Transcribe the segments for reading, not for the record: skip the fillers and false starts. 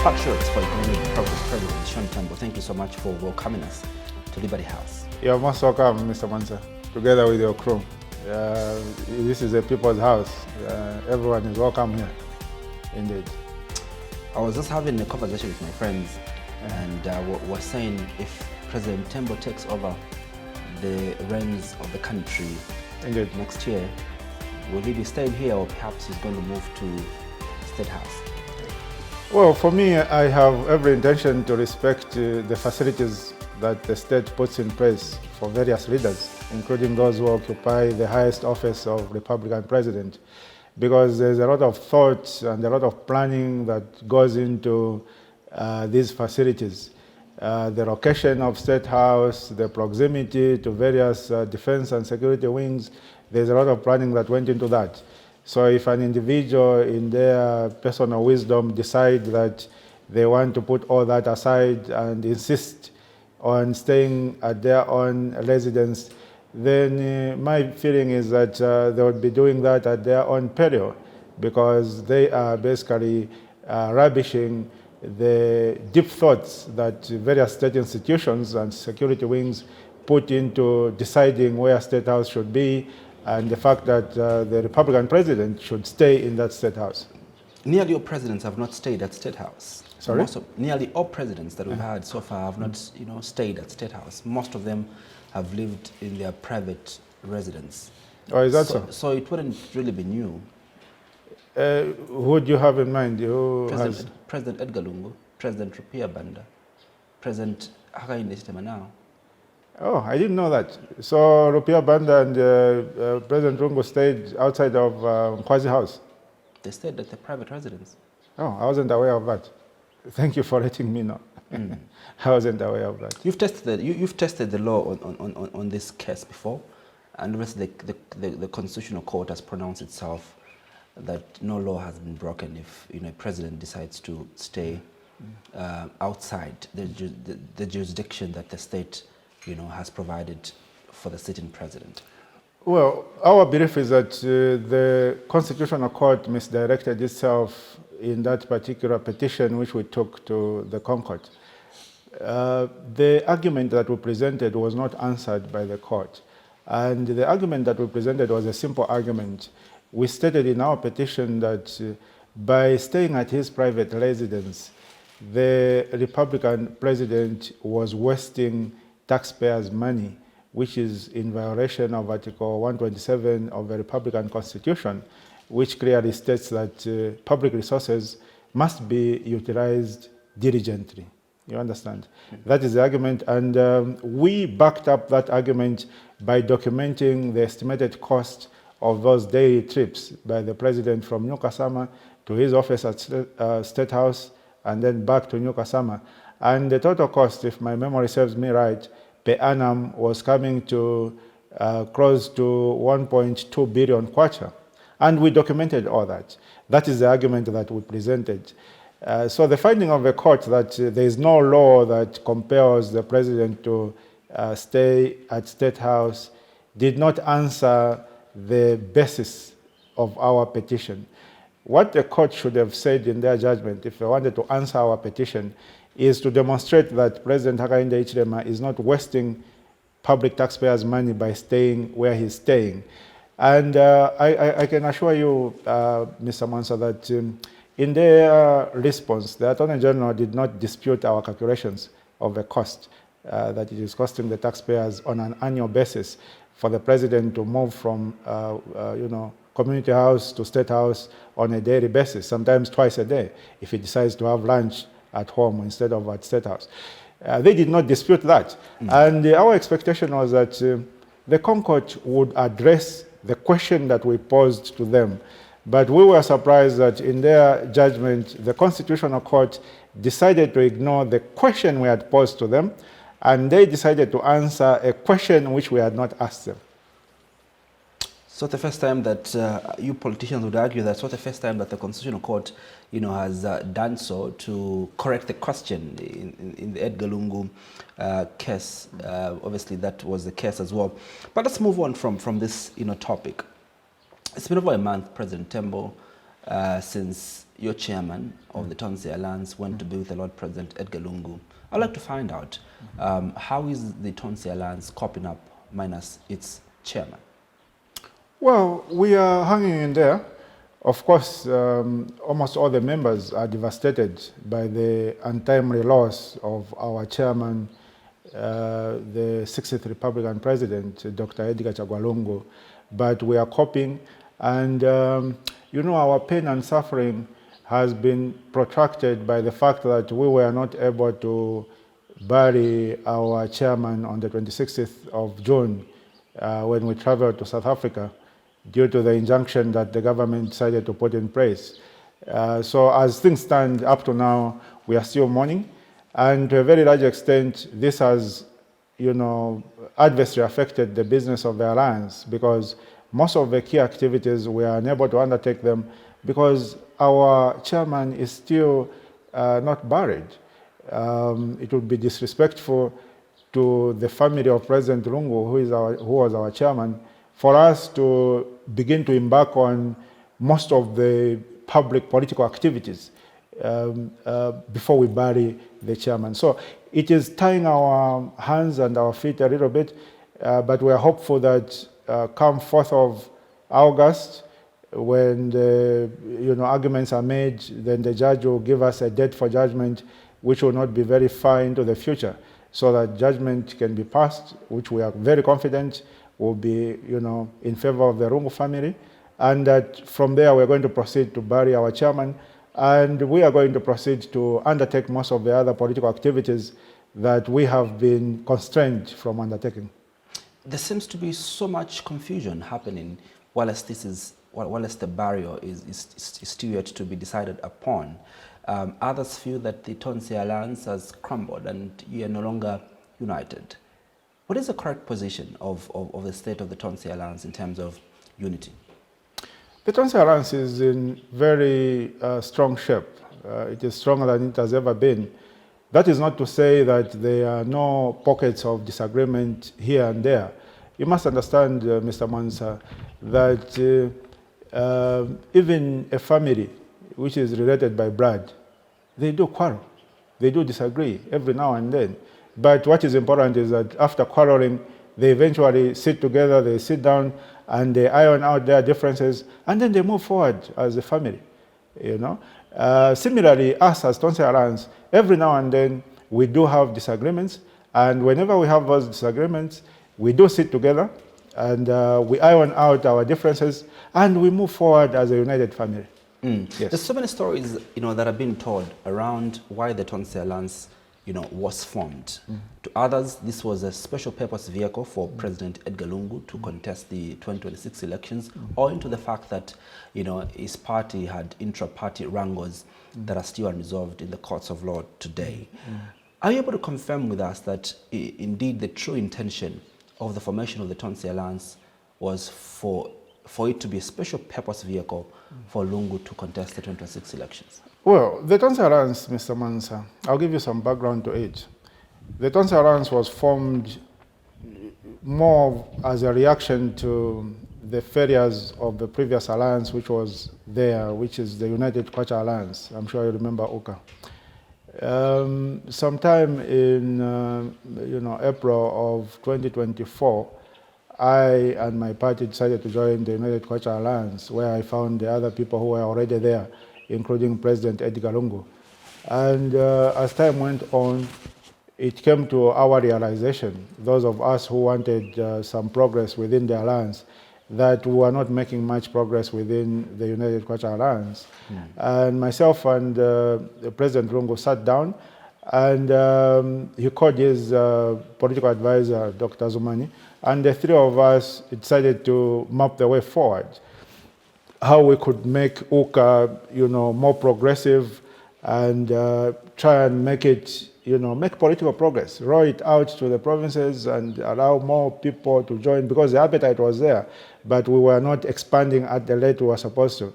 Socialist for Economic Progress President Sean Tembo, thank you so much for welcoming us to Liberty House. You're most welcome, Mr. Mwansa, together with your crew. This is a people's house. Everyone is welcome here, indeed. I was just having a conversation with my friends and was saying if President Tembo takes over the reins of the country Indeed. Next year, will he be staying here or perhaps he's going to move to State House? Well, for me, I have every intention to respect the facilities that the state puts in place for various leaders, including those who occupy the highest office of Republican president, because there's a lot of thought and a lot of planning that goes into these facilities. The location of State House, the proximity to various defense and security wings, there's a lot of planning that went into that. So if an individual in their personal wisdom decide that they want to put all that aside and insist on staying at their own residence, then my feeling is that they would be doing that at their own peril, because they are basically ravishing the deep thoughts that various state institutions and security wings put into deciding where State House should be, and the fact that the Republican president should stay in that State House. Nearly all presidents have not stayed at State House. Sorry? Nearly all presidents that we've had so far have not, stayed at State House. Most of them have lived in their private residence. Oh, is that so? So it wouldn't really be new. Who do you have in mind? President Edgar Lungu, President Rupia Banda, President Hakainde Hichilema now. Oh, I didn't know that. So Rupia Banda and President Lungu stayed outside of Kwazi House? They stayed at the private residence. Oh, I wasn't aware of that. Thank you for letting me know. I wasn't aware of that. You've tested the law on this case before, and the Constitutional Court has pronounced itself that no law has been broken if a president decides to stay outside the jurisdiction that the state has provided for the sitting president. Well, our belief is that the Constitutional Court misdirected itself in that particular petition which we took to the Concord. The argument that we presented was not answered by the court. And the argument that we presented was a simple argument. We stated in our petition that by staying at his private residence, the Republican president was wasting taxpayers' money, which is in violation of Article 127 of the Republican Constitution, which clearly states that public resources must be utilized diligently. You understand? That is the argument, and we backed up that argument by documenting the estimated cost of those daily trips by the president from New Kasama to his office at State House and then back to New Kasama. And the total cost, if my memory serves me right, per annum was coming to close to 1.2 billion kwacha. And we documented all that. That is the argument that we presented. So the finding of the court that there is no law that compels the president to stay at State House did not answer the basis of our petition. What the court should have said in their judgment, if they wanted to answer our petition, is to demonstrate that President Hakainde Hichilema is not wasting public taxpayers' money by staying where he's staying. And I can assure you, Mr. Mwansa, that in their response, the Attorney General did not dispute our calculations of the cost that it is costing the taxpayers on an annual basis for the president to move from, community house to State House on a daily basis, sometimes twice a day, if he decides to have lunch at home instead of at State House. They did not dispute that. And our expectation was that the Concord would address the question that we posed to them. But we were surprised that in their judgment, the Constitutional Court decided to ignore the question we had posed to them, and they decided to answer a question which we had not asked them. So the first time that you politicians would argue that's not the first time that the Constitutional Court, has done so to correct the question in the Edgar Lungu case. Obviously, that was the case as well. But let's move on from this, topic. It's been over a month, President Tembo since your chairman of the Tonse Alliance went to be with the Lord President Edgar Lungu. I'd like to find out how is the Tonse Alliance coping up minus its chairman? Well, we are hanging in there. Of course, almost all the members are devastated by the untimely loss of our chairman, the 60th Republican President, Dr. Edgar Chagwa. But we are coping, and you know, our pain and suffering has been protracted by the fact that we were not able to bury our chairman on the 26th of June when we traveled to South Africa, due to the injunction that the government decided to put in place. So as things stand up to now, we are still mourning, and to a very large extent, this has, you know, adversely affected the business of the Alliance, because most of the key activities we are unable to undertake them because our chairman is still not buried. It would be disrespectful to the family of President Lungu, who was our chairman, for us to begin to embark on most of the public political activities before we bury the chairman. So it is tying our hands and our feet a little bit, but we are hopeful that come 4th of August, when the arguments are made, then the judge will give us a date for judgment, which will not be very far into the future, so that judgment can be passed, which we are very confident will be, in favor of the Lungu family, and that from there we're going to proceed to bury our chairman, and we are going to proceed to undertake most of the other political activities that we have been constrained from undertaking. There seems to be so much confusion happening whilst the burial is still yet to be decided upon. Others feel that the Tonse Alliance has crumbled and you are no longer united. What is the correct position of the state of the Tonse Alliance in terms of unity? The Tonse Alliance is in very strong shape. It is stronger than it has ever been. That is not to say that there are no pockets of disagreement here and there. You must understand, Mr. Mwansa, that even a family which is related by blood, they do quarrel. They do disagree every now and then. But what is important is that after quarreling, they eventually sit together, they sit down, and they iron out their differences, and then they move forward as a family. Similarly, us as Tonse Alliance, every now and then we do have disagreements, and whenever we have those disagreements, we do sit together and we iron out our differences, and we move forward as a united family. Yes. There's so many stories, that have been told around why the Tonse Alliance, was formed. To others, this was a special purpose vehicle for President Edgar Lungu to contest the 2026 elections, owing to the fact that, his party had intra-party wrangles that are still unresolved in the courts of law today. Are you able to confirm with us that indeed the true intention of the formation of the Tonse Alliance was for it to be a special purpose vehicle for Lungu to contest the 2026 elections? Well, the Tonse Alliance, Mr. Mwansa, I'll give you some background to it. The Tonse Alliance was formed more as a reaction to the failures of the previous alliance which was there, which is the United Kwacha Alliance. I'm sure you remember UKA. Sometime in April of 2024, I and my party decided to join the United Kwacha Alliance, where I found the other people who were already there, including President Edgar Lungu. And as time went on, it came to our realization, those of us who wanted some progress within the alliance, that we were not making much progress within the United Kwacha Alliance. And myself and President Lungu sat down, and he called his political advisor, Dr. Zumani, and the three of us decided to map the way forward, how we could make UKA, more progressive, and try and make it, make political progress, roll it out to the provinces and allow more people to join, because the appetite was there, but we were not expanding at the rate we were supposed to.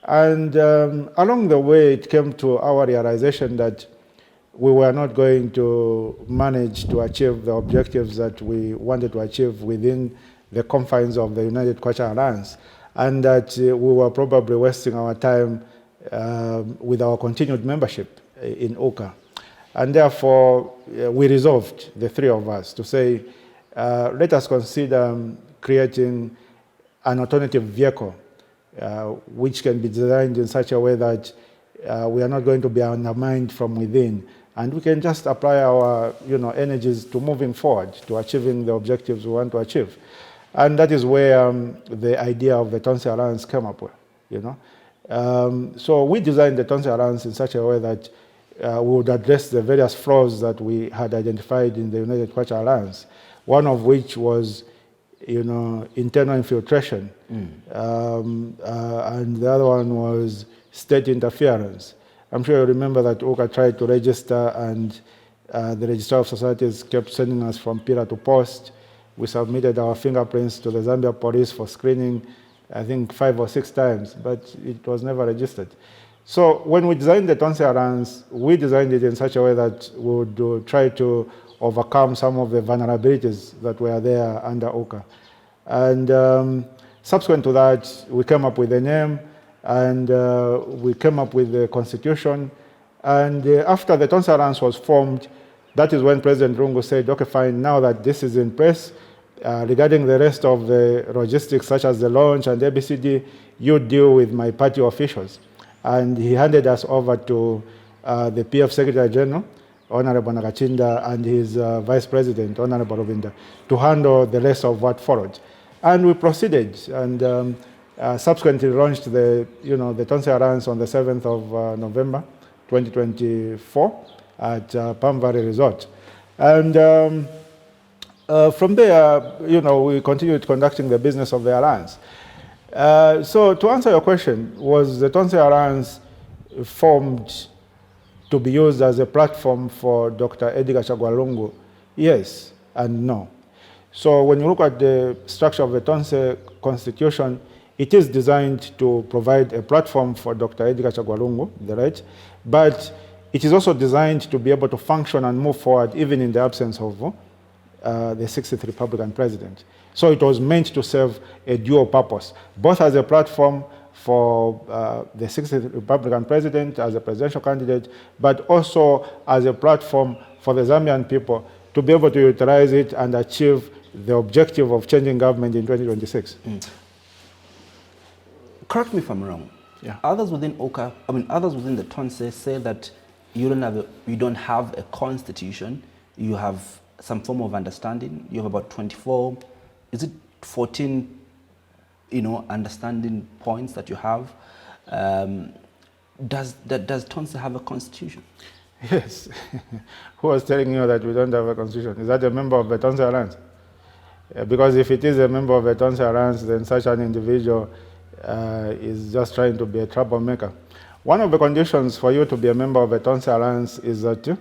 And along the way, it came to our realization that we were not going to manage to achieve the objectives that we wanted to achieve within the confines of the United Kwacha Alliance. and that we were probably wasting our time with our continued membership in OCA. And therefore, we resolved, the three of us, to say, let us consider creating an alternative vehicle which can be designed in such a way that we are not going to be undermined from within, and we can just apply our energies to moving forward, to achieving the objectives we want to achieve. And that is where the idea of the Tonse Alliance came up with. So we designed the Tonse Alliance in such a way that we would address the various flaws that we had identified in the United Kwacha Alliance, one of which was internal infiltration, and the other one was state interference. I'm sure you remember that OCA tried to register, and the Registrar of Societies kept sending us from pillar to post. We submitted our fingerprints to the Zambia police for screening, I think 5 or 6 times, but it was never registered. So when we designed the Tonse Alliance, we designed it in such a way that we would try to overcome some of the vulnerabilities that were there under OCA. And subsequent to that, we came up with a name, and we came up with the constitution. And after the Tonse Alliance was formed, that is when President Lungu said, okay, fine, now that this is in place, regarding the rest of the logistics, such as the launch and ABCD, you deal with my party officials. And he handed us over to the PF Secretary General, Honorable Nakachinda, and his Vice President, Honorable Robinda, to handle the rest of what followed. And we proceeded, and subsequently launched the Tonse Alliance on the 7th of November, 2024, at Palm Valley Resort. And from there, we continued conducting the business of the Alliance. So to answer your question, was the Tonse Alliance formed to be used as a platform for Dr. Edgar Chagwa Lungu? Yes and no. So when you look at the structure of the Tonse Constitution, it is designed to provide a platform for Dr. Edgar Chagwa Lungu, the right, but it is also designed to be able to function and move forward even in the absence of the 60th Republican president. So it was meant to serve a dual purpose, both as a platform for the 60th Republican president as a presidential candidate, but also as a platform for the Zambian people to be able to utilize it and achieve the objective of changing government in 2026. Correct me if I'm wrong. Yeah. Others within OCA, others within the Tonse say that you don't have a constitution, you have some form of understanding. You have about 24, is it 14, understanding points that you have. Does Tonse have a constitution? Yes. Who was telling you that we don't have a constitution? Is that a member of the Tonse Alliance? Because if it is a member of the Tonse Alliance, then such an individual is just trying to be a troublemaker. One of the conditions for you to be a member of the Tonse Alliance is that,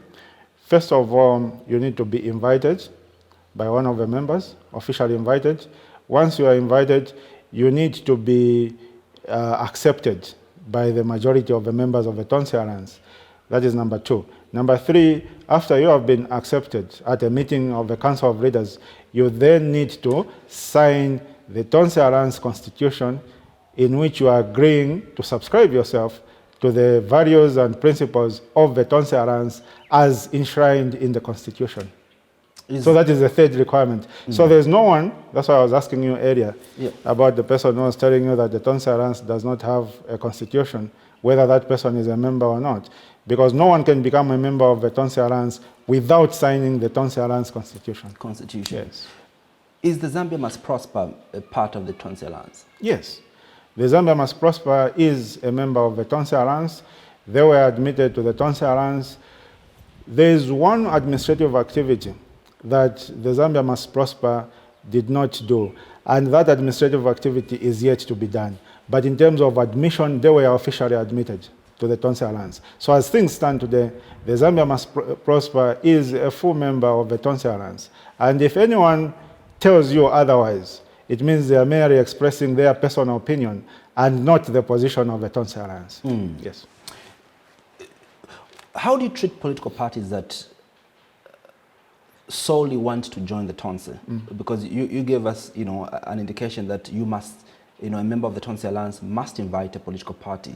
first of all, you need to be invited by one of the members, officially invited. Once you are invited, you need to be accepted by the majority of the members of the Tonse Alliance. That is number 2. Number 3, after you have been accepted at a meeting of the Council of Leaders, you then need to sign the Tonse Alliance Constitution, in which you are agreeing to subscribe yourself to the values and principles of the Tonse Alliance as enshrined in the Constitution. So that is the 3rd requirement. So there's no one, that's why I was asking you earlier about the person who was telling you that the Tonse Alliance does not have a constitution, whether that person is a member or not. Because no one can become a member of the Tonse Alliance without signing the Tonse Alliance Constitution. Yes. Is the Zambia Must Prosper a part of the Tonse Alliance? Yes. The Zambia Must Prosper is a member of the Tonse Alliance. They were admitted to the Tonse Alliance. There is one administrative activity that the Zambia Must Prosper did not do, and that administrative activity is yet to be done. But in terms of admission, they were officially admitted to the Tonse Alliance. So as things stand today, the Zambia Must Prosper is a full member of the Tonse Alliance. And if anyone tells you otherwise, it means they are merely expressing their personal opinion and not the position of the Tonse Alliance. Yes. How do you treat political parties that solely want to join the Tonse? Because you gave us, an indication that you must a member of the Tonse Alliance must invite a political party,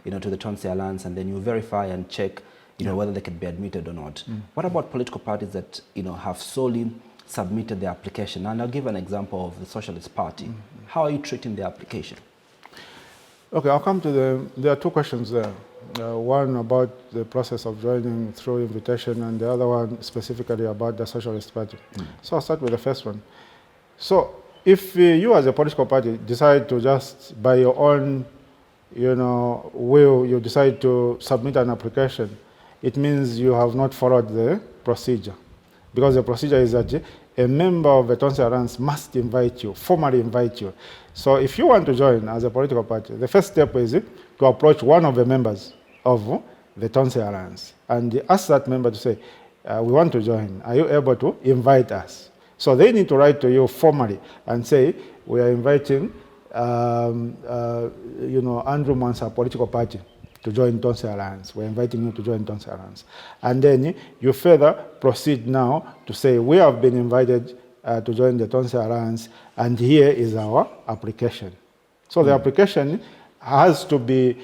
to the Tonse Alliance, and then you verify and check, whether they can be admitted or not. What about political parties that, have solely submitted their application? And I'll give an example of the Socialist Party. How are you treating their application? Okay, I'll come to there are two questions there. One about the process of joining through invitation, and the other one specifically about the Socialist Party. So I'll start with the first one. So if you as a political party decide to just by your own will, you decide to submit an application, it means you have not followed the procedure. Because the procedure is that a member of the Tonse Alliance must invite you, formally invite you. So if you want to join as a political party, the first step is to approach one of the members of the Tonse Alliance and ask that member to say, we want to join. Are you able to invite us? So they need to write to you formally and say, we are inviting Andrew Mwansa political party to join Tonse Alliance. We're inviting you to join Tonse Alliance. And then you further proceed now to say, we have been invited to join the Tonse Alliance, and here is our application. So the application has to be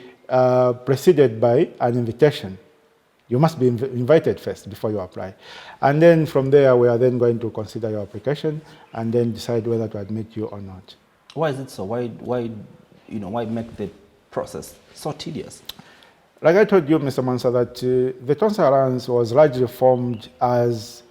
preceded by an invitation. You must be invited first before you apply. And then from there, we are then going to consider your application and then decide whether to admit you or not. Why is it so? Why make the process so tedious? Like I told you, Mr. Mwansa, that the Tonse Alliance was largely formed as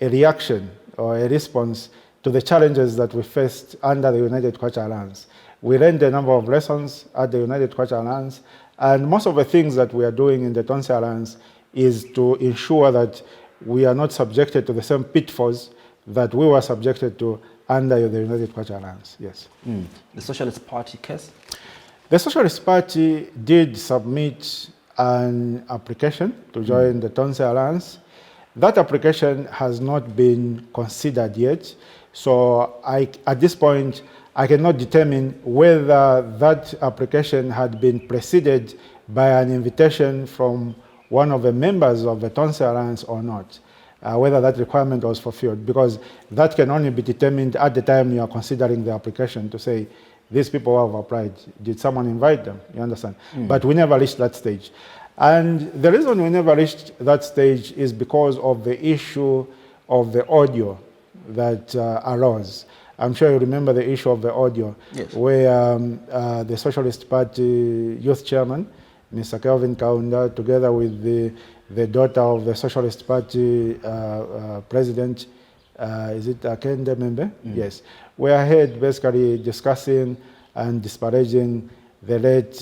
a reaction or a response to the challenges that we faced under the United Kwacha Alliance. We learned a number of lessons at the United Kwacha Alliance, and most of the things that we are doing in the Tonse Alliance is to ensure that we are not subjected to the same pitfalls that we were subjected to under the United Kwacha Alliance. Yes. The Socialist Party case? The Socialist Party did submit an application to join the Tonse Alliance. That application has not been considered yet. So at this point, I cannot determine whether that application had been preceded by an invitation from one of the members of the Tonse Alliance or not, whether that requirement was fulfilled, because that can only be determined at the time you are considering the application to say, these people who have applied, did someone invite them? You understand? But we never reached that stage. And the reason we never reached that stage is because of the issue of the audio that arose. I'm sure you remember the issue of the audio, yes, where the Socialist Party youth chairman, Mr. Kelvin Kaunda, together with the daughter of the Socialist Party president, is it Akende Membe? Yes. We are here basically discussing and disparaging the late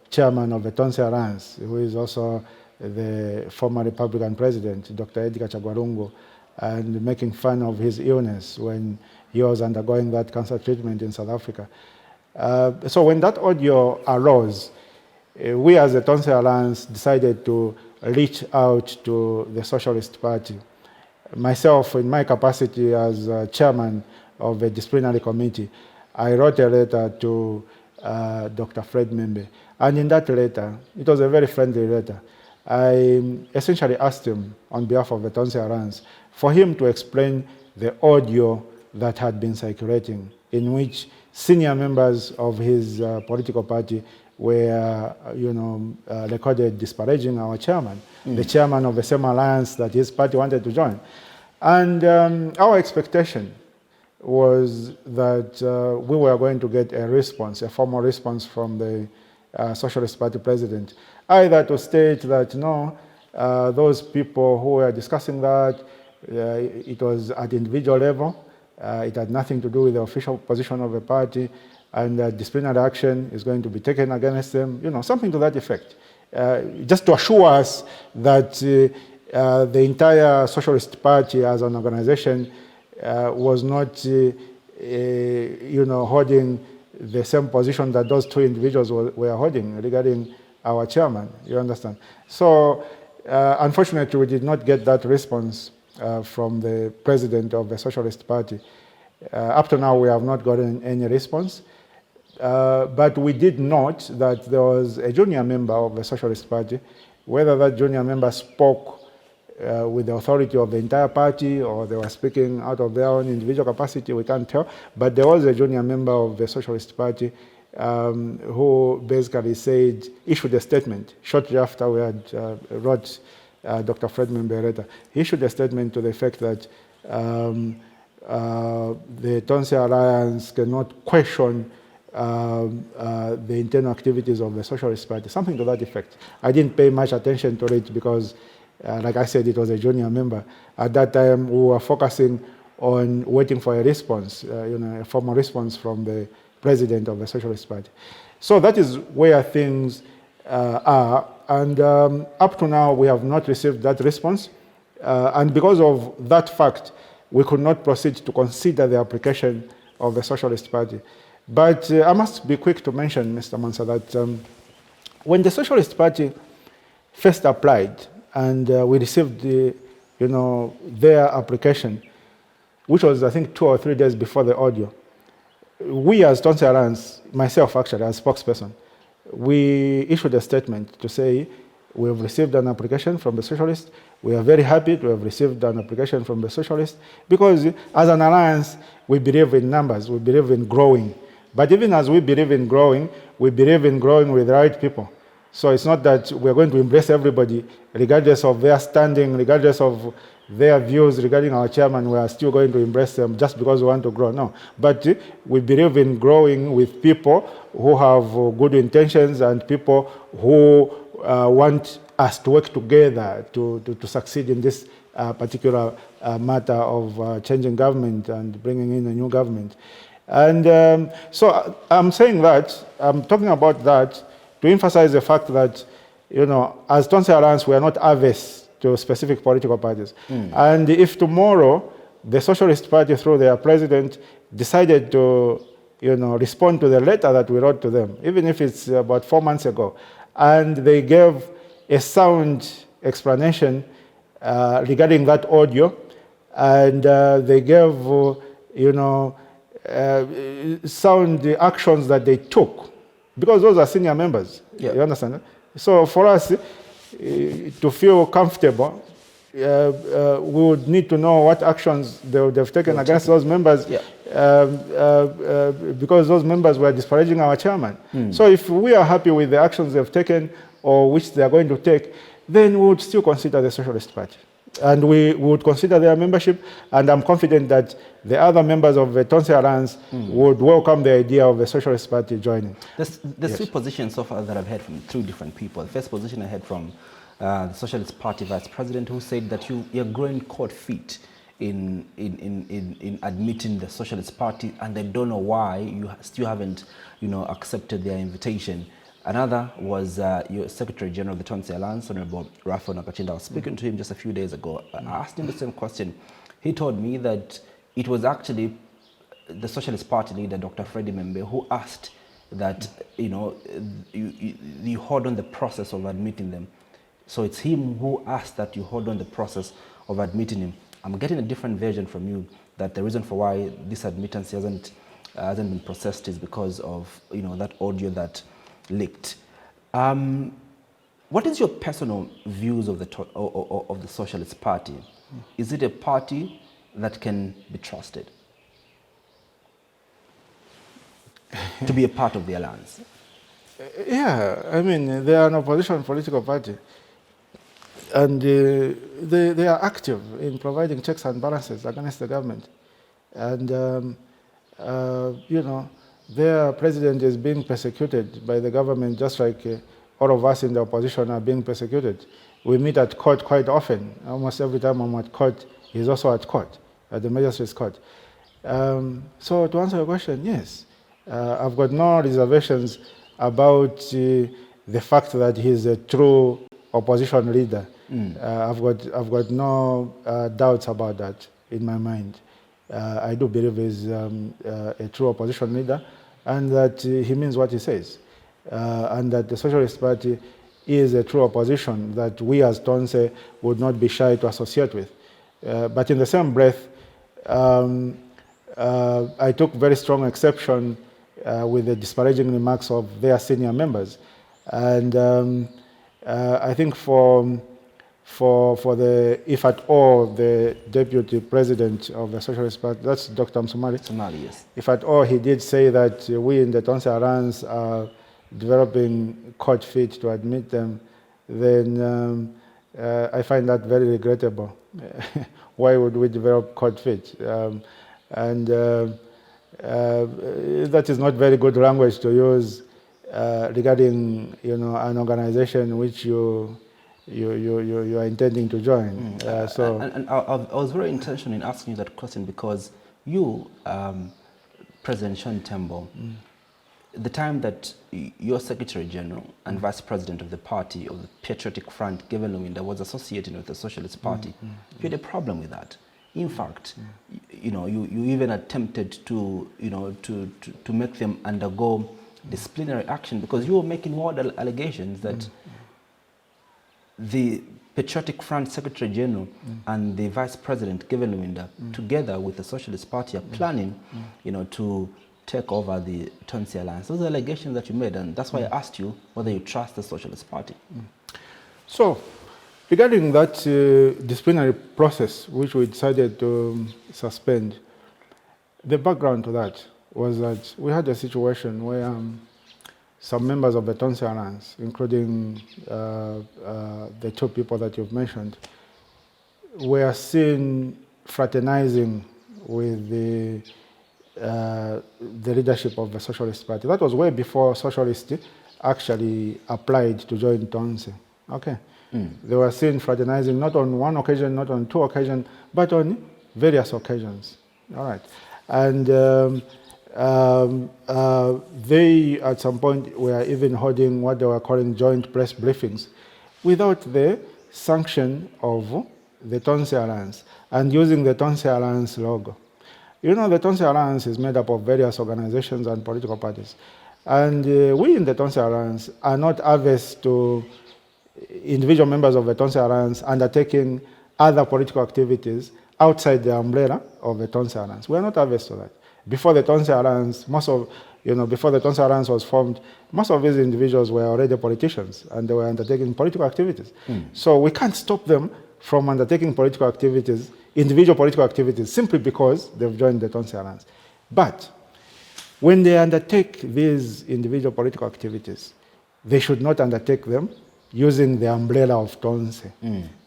chairman of the Tonse Alliance, who is also the former Republican president, Dr. Edgar Chagwarungu, and making fun of his illness when he was undergoing that cancer treatment in South Africa. So when that audio arose, we as the Tonse Alliance decided to reach out to the Socialist Party. Myself, in my capacity as chairman of the Disciplinary Committee, I wrote a letter to Dr. Fred Membe. And in that letter, it was a very friendly letter, I essentially asked him on behalf of the Tonse Alliance for him to explain the audio that had been circulating, in which senior members of his political party were, recorded disparaging our chairman, the chairman of the same alliance that his party wanted to join. And our expectation was that we were going to get a response, a formal response from the Socialist Party president, either to state that, no, those people who were discussing that, it was at individual level, it had nothing to do with the official position of the party, and disciplinary action is going to be taken against them, something to that effect. Just to assure us that the entire Socialist Party as an organization was not, holding the same position that those two individuals were holding regarding our chairman, you understand? So, unfortunately, we did not get that response from the president of the Socialist Party. Up to now, we have not gotten any response. But we did note that there was a junior member of the Socialist Party. Whether that junior member spoke with the authority of the entire party, or they were speaking out of their own individual capacity, we can't tell. But there was a junior member of the Socialist Party who basically issued a statement shortly after we had wrote Dr. Fred Membereta. He issued a statement to the effect that the Tonse Alliance cannot question the internal activities of the Socialist Party, something to that effect. I didn't pay much attention to it because, like I said, it was a junior member. At that time, we were focusing on waiting for a response, a formal response from the president of the Socialist Party. So that is where things are. And up to now, we have not received that response. And because of that fact, we could not proceed to consider the application of the Socialist Party. But I must be quick to mention, Mr. Mwansa, that when the Socialist Party first applied and we received their application, which was, I think, 2 or 3 days before the audio, we as Tonse Alliance, myself actually as spokesperson, we issued a statement to say we have received an application from the Socialists. We are very happy to have received an application from the Socialists because as an alliance, we believe in numbers, we believe in growing. But even as we believe in growing with the right people. So it's not that we're going to embrace everybody, regardless of their standing, regardless of their views regarding our chairman, we are still going to embrace them just because we want to grow. No, but we believe in growing with people who have good intentions and people who want us to work together to succeed in this particular matter of changing government and bringing in a new government. And so I'm saying that, I'm talking about that to emphasize the fact that, as Tonse Alliance, we are not averse to specific political parties. And if tomorrow the Socialist Party, through their president, decided to, respond to the letter that we wrote to them, even if it's about 4 months ago, and they gave a sound explanation regarding that audio, and they gave, sound actions that they took, because those are senior members. Yeah. You understand? So for us to feel comfortable, we would need to know what actions they would have taken against those members, because those members were disparaging our chairman. So if we are happy with the actions they've taken or which they are going to take, then we would still consider the Socialist Party. And we would consider their membership, and I'm confident that the other members of the Tonse Alliance would welcome the idea of the Socialist Party joining. There's three positions so far that I've heard from 2 different people. The first position I heard from the Socialist Party Vice President, who said that you're growing cold feet in admitting the Socialist Party, and they don't know why you still haven't, accepted their invitation. Another was your Secretary General of the Tonse Alliance, Honorable Rafael Nakachinda. I was speaking to him just a few days ago. I asked him the same question. He told me that it was actually the Socialist Party leader, Dr. Freddie Membe, who asked that, you hold on the process of admitting them. So it's him who asked that you hold on the process of admitting him. I'm getting a different version from you, that the reason for why this admittance hasn't been processed is because of, that audio that leaked. What is your personal views of the Socialist Party? Is it a party that can be trusted to be a part of the alliance? Yeah, I mean, they are an opposition political party, and they are active in providing checks and balances against the government. And their president is being persecuted by the government, just like all of us in the opposition are being persecuted. We meet at court quite often. Almost every time I'm at court, he's also at court, at the magistrate's court. So to answer your question, yes. I've got no reservations about the fact that he's a true opposition leader. I've got no doubts about that in my mind. I do believe he's a true opposition leader, and that he means what he says, and that the Socialist Party is a true opposition that we as Tonse would not be shy to associate with. But in the same breath, I took very strong exception with the disparaging remarks of their senior members. And I think for for the, if at all, the deputy president of the Socialist Party, that's Dr. Somali, yes. If at all he did say that we in the Tonse Alliance are developing court fit to admit them, then I find that very regrettable. Why would we develop court fit? That is not very good language to use regarding, an organization which you are intending to join. And I was very intentional in asking you that question because you, President Sean Tembo, the time that your Secretary General and Vice President of the party of the Patriotic Front, Given Lewinda, was associated with the Socialist Party, you had a problem with that. In fact, you even attempted to make them undergo disciplinary action because you were making wild allegations that the Patriotic Front Secretary General and the Vice President, Given Lewinda, together with the Socialist Party, are planning, to take over the Tonse Alliance. Those are allegations that you made, and that's why I asked you whether you trust the Socialist Party. So, regarding that disciplinary process, which we decided to suspend, the background to that was that we had a situation where some members of the Tonse Alliance, including the two people that you've mentioned, were seen fraternizing with the leadership of the Socialist Party. That was way before Socialists actually applied to join Tonse. Okay. They were seen fraternizing not on one occasion, not on two occasions, but on various occasions. All right. And they, at some point, were even holding what they were calling joint press briefings without the sanction of the Tonse Alliance and using the Tonse Alliance logo. The Tonse Alliance is made up of various organizations and political parties. And we in the Tonse Alliance are not averse to individual members of the Tonse Alliance undertaking other political activities outside the umbrella of the Tonse Alliance. We are not averse to that. Before the Tonse Alliance, before the Tonse Alliance was formed, most of these individuals were already politicians and they were undertaking political activities. So we can't stop them from undertaking political activities, individual political activities, simply because they've joined the Tonse Alliance. But when they undertake these individual political activities, they should not undertake them using the umbrella of Tonse.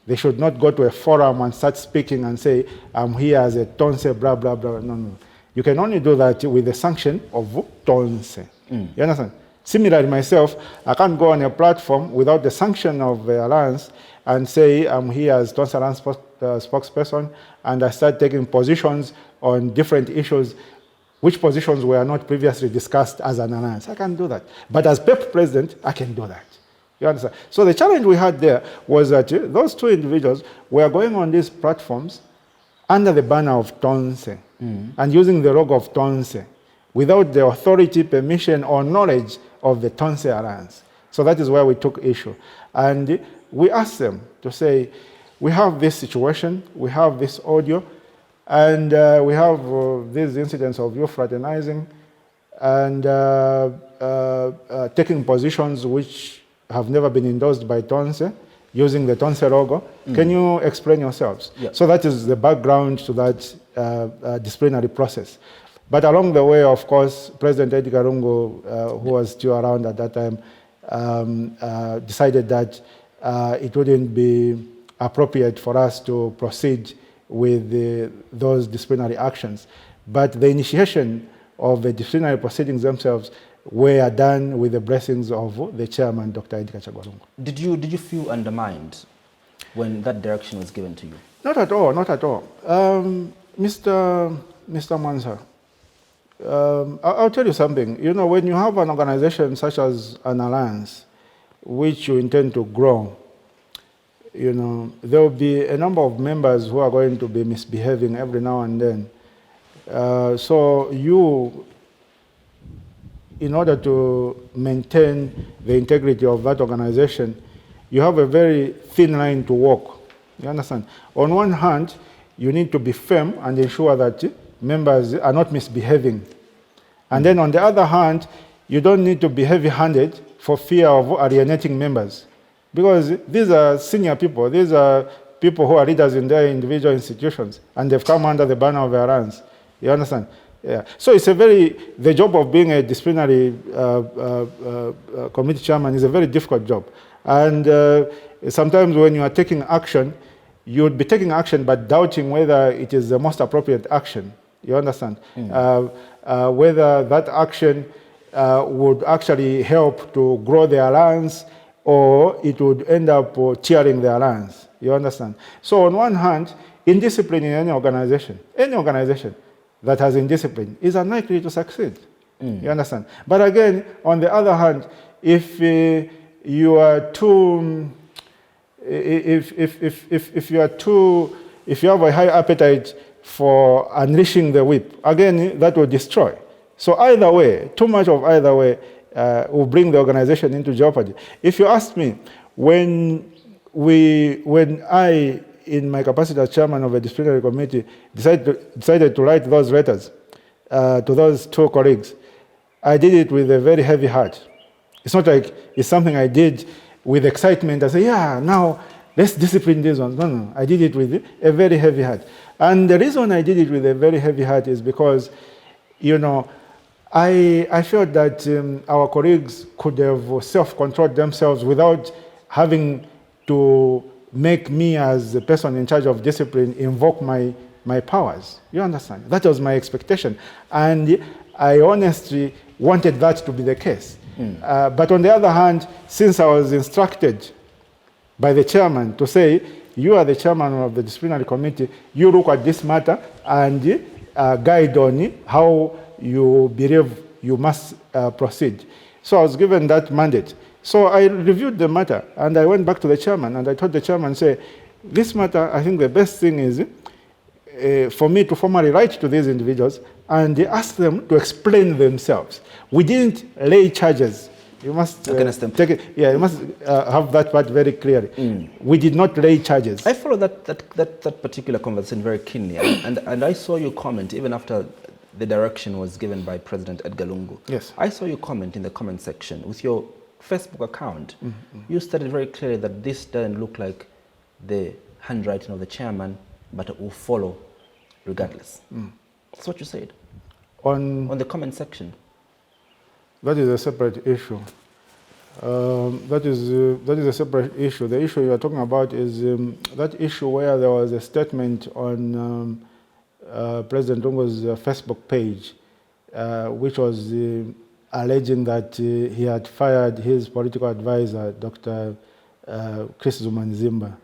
They should not go to a forum and start speaking and say, I'm here as a Tonse, blah, blah, blah. No. You can only do that with the sanction of Tonse. You understand? Similarly, myself, I can't go on a platform without the sanction of the Alliance and say, I'm here as Tonse Alliance spokesperson, and I start taking positions on different issues, which positions were not previously discussed as an alliance. I can't do that. But as PEP president, I can do that. You understand? So the challenge we had there was that those two individuals were going on these platforms under the banner of Tonse and using the logo of Tonse without the authority, permission, or knowledge of the Tonse Alliance. So that is where we took issue. And we asked them to say, we have this situation, we have this audio, and we have these incidents of you fraternizing and taking positions which have never been endorsed by Tonse, using the Tonse logo. Can you explain yourselves? Yeah. So that is the background to that disciplinary process. But along the way, of course, President Edgar Lungu, who was still around at that time, decided that it wouldn't be appropriate for us to proceed with those disciplinary actions. But the initiation of the disciplinary proceedings themselves were done with the blessings of the chairman, Dr. Edgar Chagwalungu. Did you feel undermined when that direction was given to you? Not at all, not at all. Mr. Mwansa, I'll tell you something. When you have an organization such as an alliance, which you intend to grow, there will be a number of members who are going to be misbehaving every now and then. So you, in order to maintain the integrity of that organization, you have a very thin line to walk. You understand? On one hand, you need to be firm and ensure that members are not misbehaving. And then on the other hand, you don't need to be heavy-handed for fear of alienating members. Because these are senior people. These are people who are leaders in their individual institutions, and they've come under the banner of the Alliance. You understand? Yeah. So it's the job of being a disciplinary committee chairman is a very difficult job. And sometimes when you are taking action, you would be taking action but doubting whether it is the most appropriate action. You understand? Whether that action would actually help to grow the Alliance or it would end up cheering the Alliance. You understand? So on one hand, indiscipline in any organization that has indiscipline is unlikely to succeed. You understand? But again, on the other hand, if you have a high appetite for unleashing the whip, again, that will destroy. So either way, too much of either way will bring the organization into jeopardy. If you ask me, when I, in my capacity as chairman of a disciplinary committee, decided to write those letters to those two colleagues, I did it with a very heavy heart. It's not like it's something I did with excitement. I say, yeah, now let's discipline these ones. No, I did it with a very heavy heart. And the reason I did it with a very heavy heart is because, you know, I felt that our colleagues could have self-controlled themselves without having to make me as the person in charge of discipline invoke my powers. You understand? That was my expectation. And I honestly wanted that to be the case. But on the other hand, since I was instructed by the chairman to say, you are the chairman of the disciplinary committee, you look at this matter and guide on how you believe you must proceed. So I was given that mandate. So I reviewed the matter and I went back to the chairman and I told the chairman, say, this matter, I think the best thing is for me to formally write to these individuals and ask them to explain themselves. We didn't lay charges. You must take it. Yeah, you must have that part very clearly. We did not lay charges. I followed that particular conversation very keenly, and I saw your comment even after the direction was given by President Edgar Lungu. Yes. I saw your comment in the comment section with your Facebook account. You stated very clearly that this doesn't look like the handwriting of the chairman, but it will follow regardless. That's what you said on the comment section. That is a separate issue. That is a separate issue. The issue you are talking about is that issue where there was a statement on President Lungu's Facebook page, which was alleging that he had fired his political advisor, Dr. Chris Zumanzimba.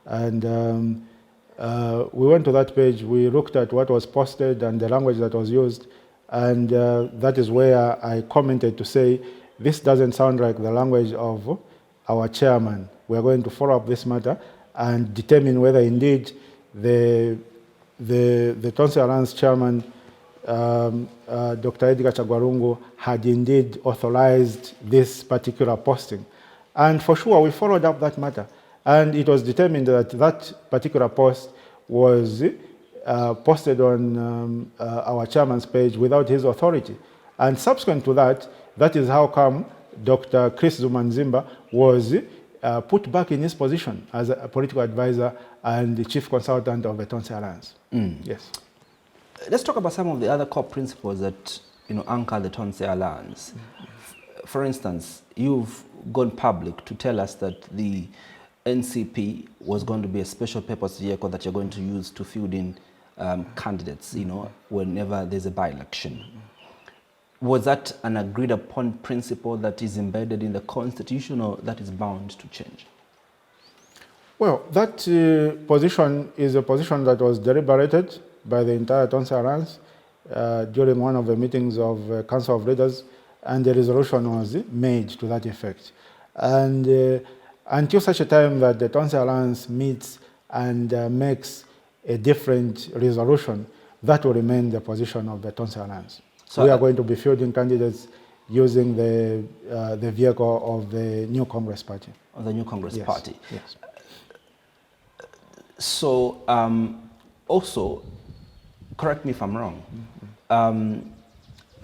And we went to that page, we looked at what was posted and the language that was used, and that is where I commented to say, this doesn't sound like the language of our chairman. We're going to follow up this matter and determine whether indeed the Tonse Alliance chairman, Dr. Edgar Chagwarungu, had indeed authorized this particular posting. And for sure, we followed up that matter. And it was determined that that particular post was posted on our chairman's page without his authority. And subsequent to that, that is how come Dr. Chris Zumanzimba was put back in his position as a political advisor and the chief consultant of the Tonse Alliance. Yes. Let's talk about some of the other core principles that anchor the Tonse Alliance. For instance, you've gone public to tell us that the NCP was going to be a special purpose vehicle that you're going to use to field in candidates, whenever there's a by-election. Was that an agreed upon principle that is embedded in the Constitution, or that is bound to change? Well, that position is a position that was deliberated by the entire Tonse Alliance during one of the meetings of Council of Leaders, and the resolution was made to that effect. And until such a time that the Tonse Alliance meets and makes a different resolution, that will remain the position of the Tonse Alliance. So we are going to be fielding candidates using the vehicle of the new Congress Party. Of the new Congress Party. Yes. So also, correct me if I'm wrong,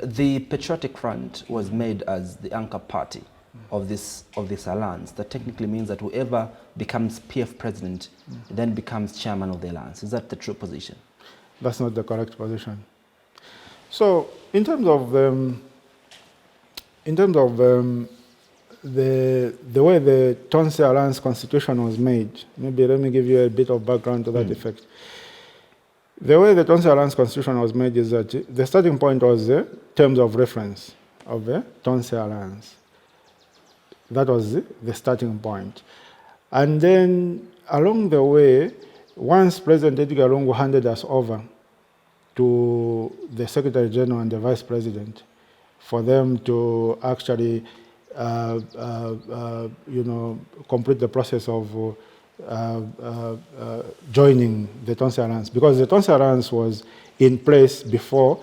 the Patriotic Front was made as the anchor party of this alliance, that technically means that whoever becomes PF president then becomes chairman of the alliance. Is that the true position? That's not the correct position. So, in terms of the way the Tonse Alliance constitution was made, maybe let me give you a bit of background to that effect. The way the Tonse Alliance constitution was made is that the starting point was the terms of reference of the Tonse Alliance. That was the starting point. And then along the way, once President Edgar Lungu handed us over to the Secretary General and the Vice President for them to actually complete the process of joining the Tonse Alliance, because the Tonse Alliance was in place before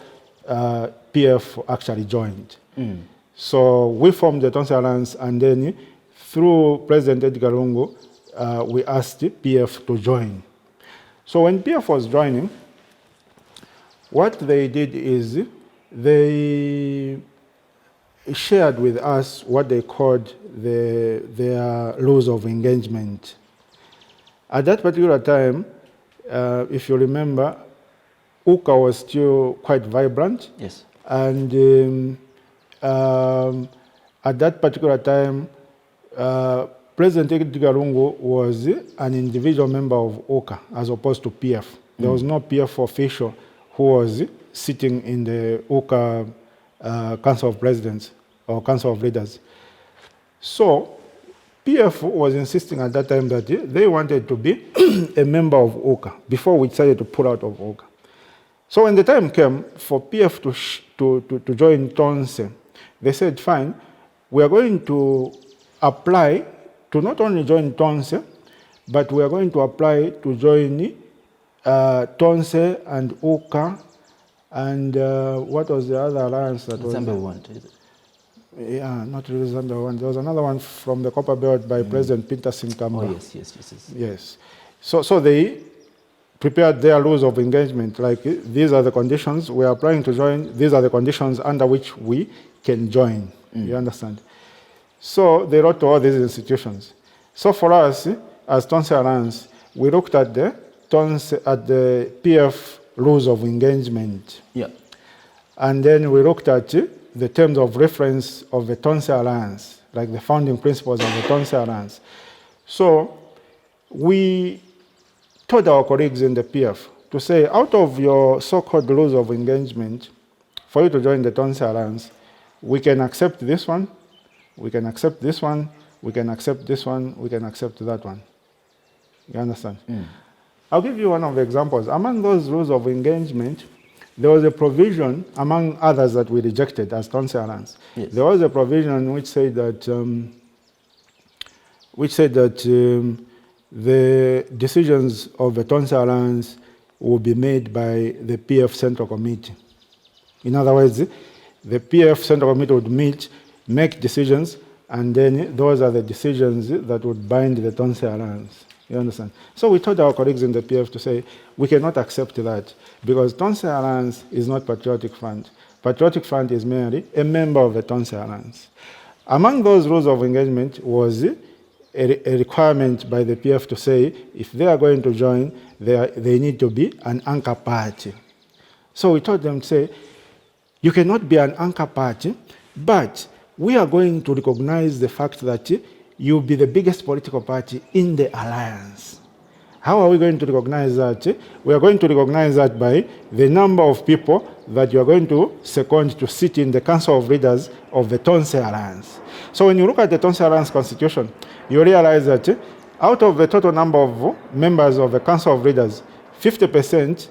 PF actually joined. So we formed the Tonse Alliance, and then through President Edgar Lungu, we asked PF to join. So when PF was joining, what they did is they shared with us what they called their rules of engagement. At that particular time, if you remember, UCA was still quite vibrant. Yes. And at that particular time, President Edgar Lungu was an individual member of UCA as opposed to PF. There was no PF official who was sitting in the UCA Council of Presidents or Council of Leaders. So PF was insisting at that time that they wanted to be a member of UCA before we decided to pull out of UCA. So when the time came for PF to join Tonse, they said, fine, we are going to apply to not only join Tonse, but we are going to apply to join Tonse and UCA and what was the other alliance that was? Zambia one, is it? Yeah, not really Zambia one. There was another one from the Copper Belt by President Peter Sinkamba. Oh, yes. Yes. So they prepared their rules of engagement, like these are the conditions we are applying to join, these are the conditions under which we can join. You understand? So they wrote to all these institutions. So for us, as Tonse Alliance, we looked at the PF rules of engagement. Yeah. And then we looked at the terms of reference of the Tonse Alliance, like the founding principles of the Tonse Alliance. So we told our colleagues in the PF to say, out of your so-called rules of engagement, for you to join the Tonse Alliance, we can accept this one, we can accept this one, we can accept this one, we can accept that one. You understand? I'll give you one of the examples. Among those rules of engagement, there was a provision, among others that we rejected as Tonse Alliance. Yes. There was a provision which said that the decisions of the Tonse Alliance will be made by the PF Central Committee. In other words, the PF Central Committee would meet, make decisions, and then those are the decisions that would bind the Tonse Alliance. You understand? So we told our colleagues in the PF to say, we cannot accept that, because Tonse Alliance is not Patriotic Front. Patriotic Front is merely a member of the Tonse Alliance. Among those rules of engagement was a requirement by the PF to say, if they are going to join, they need to be an anchor party. So we told them to say, you cannot be an anchor party, but we are going to recognize the fact that you'll be the biggest political party in the alliance. How are we going to recognize that? We are going to recognize that by the number of people that you are going to second to sit in the Council of Leaders of the Tonse Alliance. So when you look at the Tonse Alliance Constitution, you realize that out of the total number of members of the Council of Leaders, 50%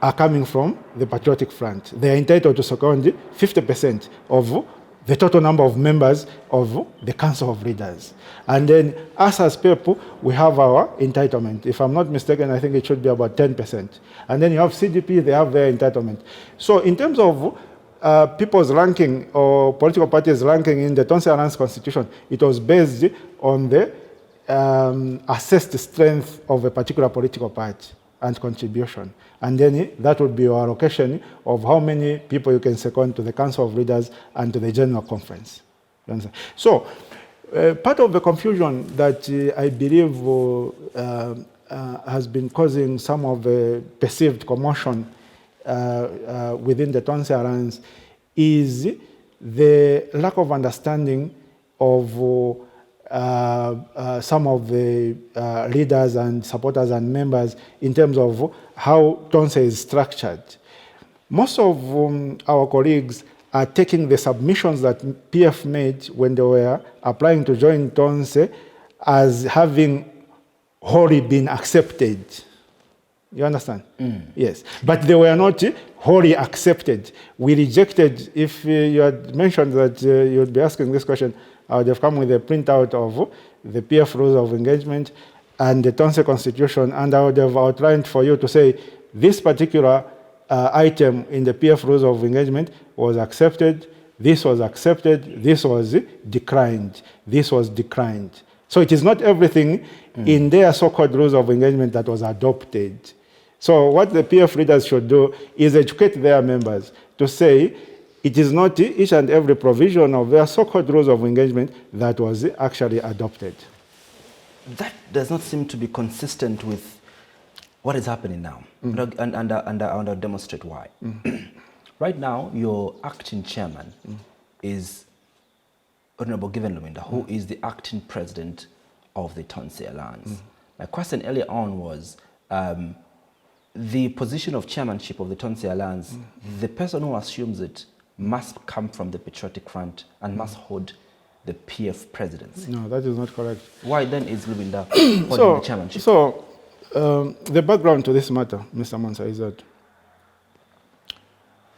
are coming from the Patriotic Front. They are entitled to second 50% of the total number of members of the Council of Leaders. And then us as people, we have our entitlement. If I'm not mistaken, I think it should be about 10%. And then you have CDP, they have their entitlement. So in terms of people's ranking or political parties' ranking in the Tonse Alliance Constitution, it was based on the assessed strength of a particular political party and contribution. And then that would be your allocation of how many people you can second to the Council of Leaders and to the General Conference. You understand? So, part of the confusion that I believe has been causing some of the perceived commotion within the Tonse Alliance is the lack of understanding of some of the leaders and supporters and members in terms of how Tonse is structured. Most of our colleagues are taking the submissions that PF made when they were applying to join Tonse as having wholly been accepted. You understand? Yes. But they were not wholly accepted. We rejected, if you had mentioned that you would be asking this question, I would have come with a printout of the PF rules of engagement and the Tonse constitution, and I would have outlined for you to say this particular item in the PF rules of engagement was accepted, this was accepted, this was declined, this was declined. So it is not everything in their so-called rules of engagement that was adopted. So what the PF leaders should do is educate their members to say it is not each and every provision of their so-called rules of engagement that was actually adopted. That does not seem to be consistent with what is happening now. And I'll demonstrate why. Right now, your acting chairman is Honorable Given Luminda, who is the acting president of the Tonse Alliance. My question earlier on was, the position of chairmanship of the Tonse Alliance, the person who assumes it must come from the Patriotic Front and must hold the PF presidency. No, that is not correct. Why then is Luminda holding the chairmanship? So, the background to this matter, Mr. Mwansa, is that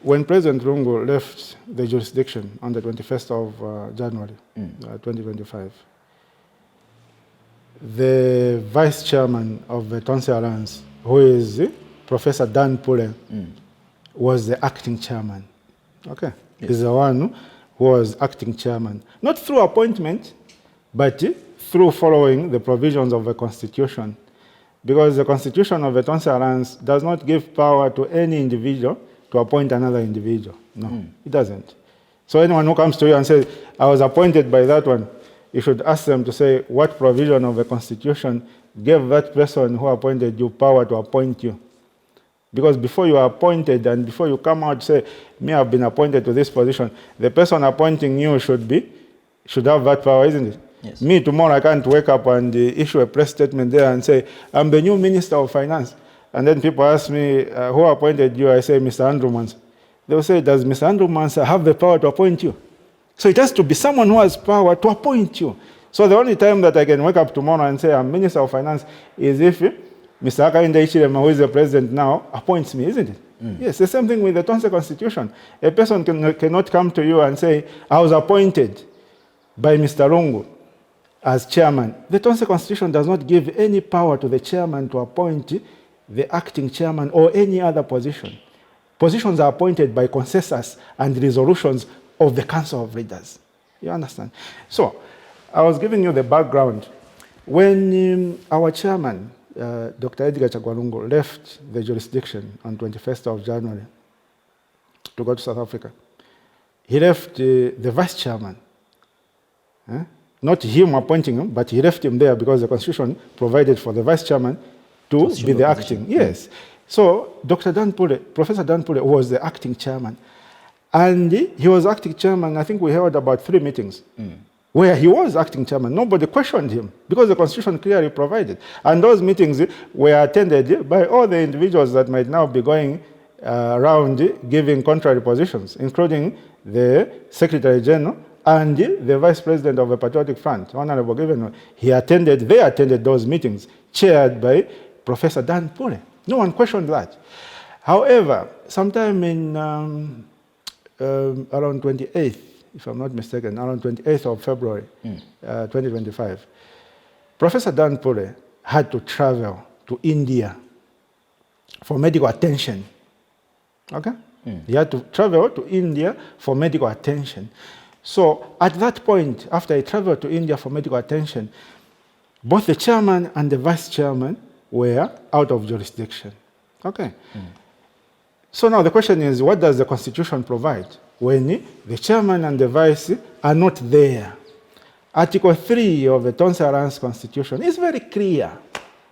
when President Lungu left the jurisdiction on the 21st of January 2025, the vice chairman of the Tonse Alliance, who is Professor Dan Pule, was the acting chairman. Okay, yes. He's the one who was acting chairman, not through appointment, but through following the provisions of the Constitution, because the Constitution of the Tonse Alliance does not give power to any individual to appoint another individual. No, it doesn't. So anyone who comes to you and says, I was appointed by that one, you should ask them to say what provision of the Constitution gave that person who appointed you power to appoint you. Because before you are appointed and before you come out say, me, I've been appointed to this position, the person appointing you should have that power, isn't it? Yes. Me, tomorrow I can't wake up and issue a press statement there and say, I'm the new Minister of Finance. And then people ask me, who appointed you? I say, Mr. Andrew Mwansa. They will say, does Mr. Andrew Mwansa have the power to appoint you? So it has to be someone who has power to appoint you. So the only time that I can wake up tomorrow and say I'm Minister of Finance is if Mr. Hakainde Hichilema, who is the president now, appoints me, isn't it? Yes, the same thing with the Tonse Constitution. A person cannot come to you and say, I was appointed by Mr. Lungu as chairman. The Tonse Constitution does not give any power to the chairman to appoint the acting chairman or any other position. Positions are appointed by consensus and resolutions of the Council of Leaders. You understand? So, I was giving you the background. When our chairman, Dr. Edgar Chagwalungu, left the jurisdiction on 21st of January to go to South Africa, he left the vice chairman. Not him appointing him, but he left him there because the Constitution provided for the vice chairman to be the acting. Yes. So Professor Dan Pule was the acting chairman. And he was acting chairman, I think we held about 3 meetings where he was acting chairman. Nobody questioned him because the Constitution clearly provided. And those meetings were attended by all the individuals that might now be going around giving contrary positions, including the Secretary General and the Vice President of the Patriotic Front, Honorable Given. They attended those meetings, chaired by Professor Dan Pule. No one questioned that. However, sometime in around 28th, if I'm not mistaken, around 28th of February 2025, Professor Dan Pule had to travel to India for medical attention. Okay? He had to travel to India for medical attention. So at that point, after he traveled to India for medical attention, both the chairman and the vice chairman were out of jurisdiction. Okay? So now the question is, what does the Constitution provide? when the chairman and the vice are not there. Article 3 of the Tonse Alliance Constitution is very clear.